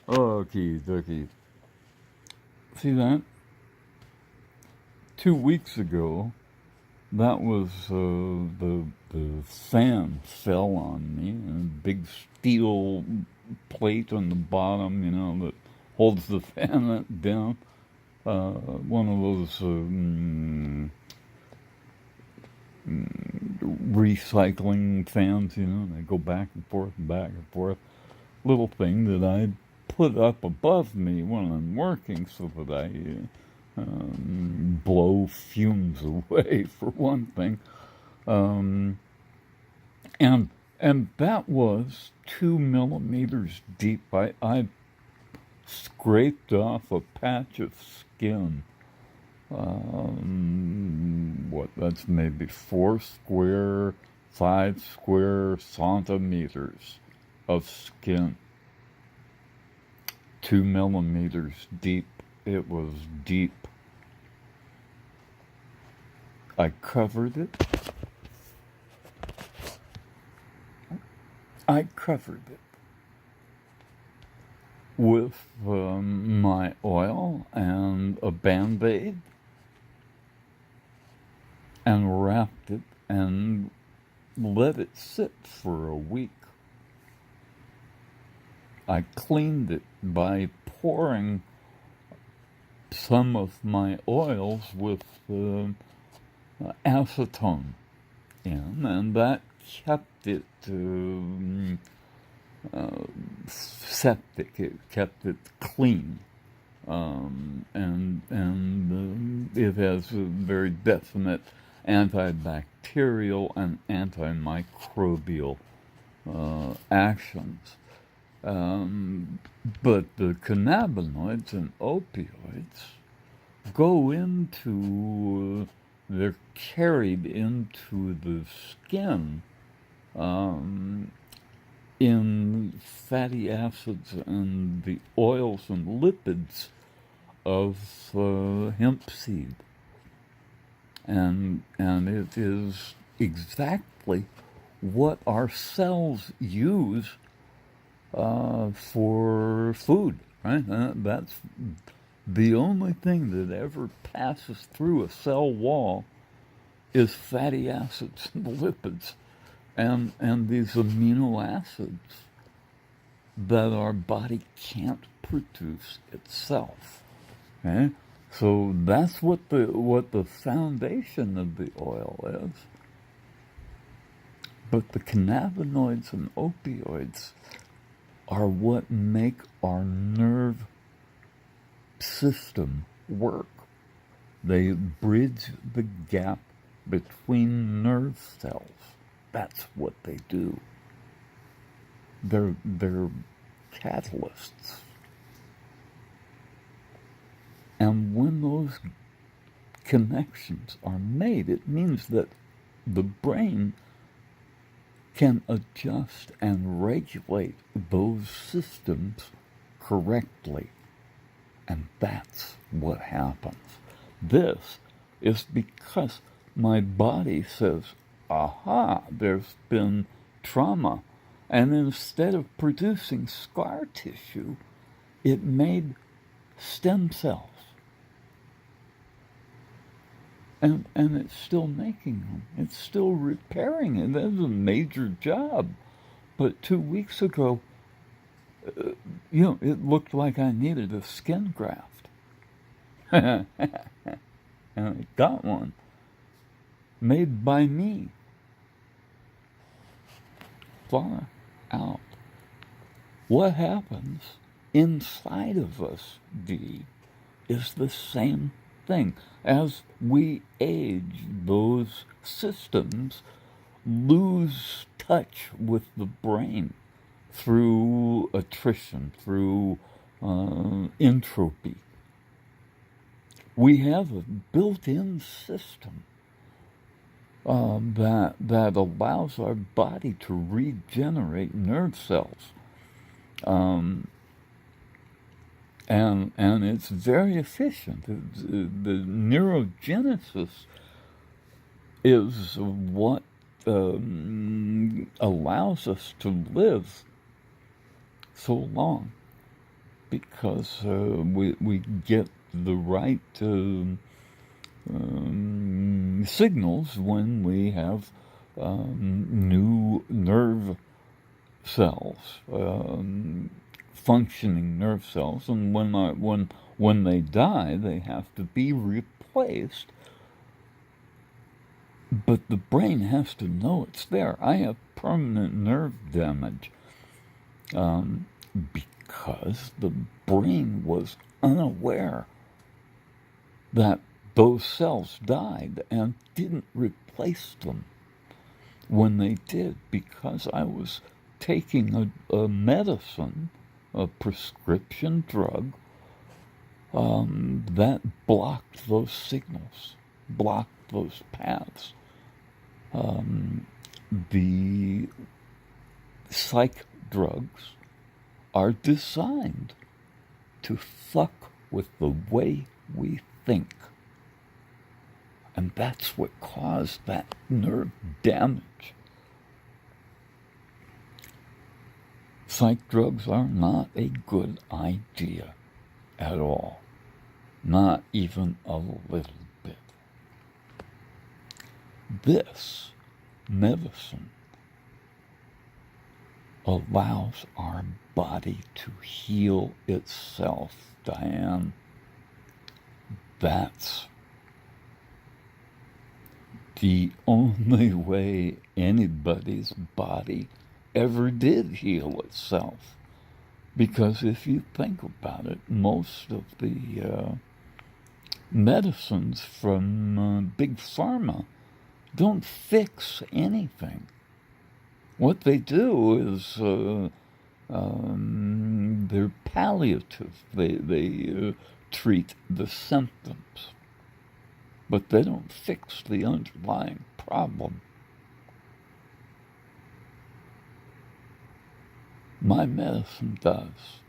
Okie dokie. See that? 2 weeks ago, that was the fan fell on me, and a big steel plate on the bottom, that holds the fan down. One of those recycling fans, they go back and forth and back and forth. Little thing that I put up above me when I'm working so that I blow fumes away, for one thing. Um, and and that was 2 millimeters deep. I scraped off a patch of skin. What, that's maybe 5 square centimeters of skin. 2 millimeters deep. It was deep. I covered it. With my oil and a Band-Aid, and wrapped it and let it sit for a week. I cleaned it by pouring some of my oils with acetone in, and that kept it septic. It kept it clean, and it has a very definite antibacterial and antimicrobial actions. But the cannabinoids and opioids go into, they're carried into the skin in fatty acids and the oils and lipids of hemp seed. And it is exactly what our cells use for food, right? That's the only thing that ever passes through a cell wall is fatty acids and lipids and these amino acids that our body can't produce itself. Okay? So that's what the foundation of the oil is. But the cannabinoids and opioids are what make our nerve system work. They bridge the gap between nerve cells. That's what they do. They're catalysts. And when those connections are made, it means that the brain can adjust and regulate those systems correctly. And that's what happens. This is because my body says, aha, there's been trauma. And instead of producing scar tissue, it made stem cells. And it's still making them. It's still repairing it. That's a major job. But 2 weeks ago, it looked like I needed a skin graft. And I got one. Made by me. Far out. What happens inside of us, Dee, is the same thing. As we age, those systems lose touch with the brain through attrition, through entropy. We have a built-in system that allows our body to regenerate nerve cells. And it's very efficient. The neurogenesis is what allows us to live so long. because we get the right signals when we have new nerve cells, functioning nerve cells, and when they die, they have to be replaced. But the brain has to know it's there. I have permanent nerve damage because the brain was unaware that those cells died and didn't replace them when they did, because I was taking a medicine, a prescription drug, that blocked those signals, blocked those paths. The psych drugs are designed to fuck with the way we think. And that's what caused that nerve damage. Psych drugs are not a good idea at all. Not even a little bit. This medicine allows our body to heal itself, Diane. That's the only way anybody's body ever did heal itself. Because if you think about it, most of the medicines from Big Pharma don't fix anything. What they do is they're palliative. They treat the symptoms, but they don't fix the underlying problem. My medicine does.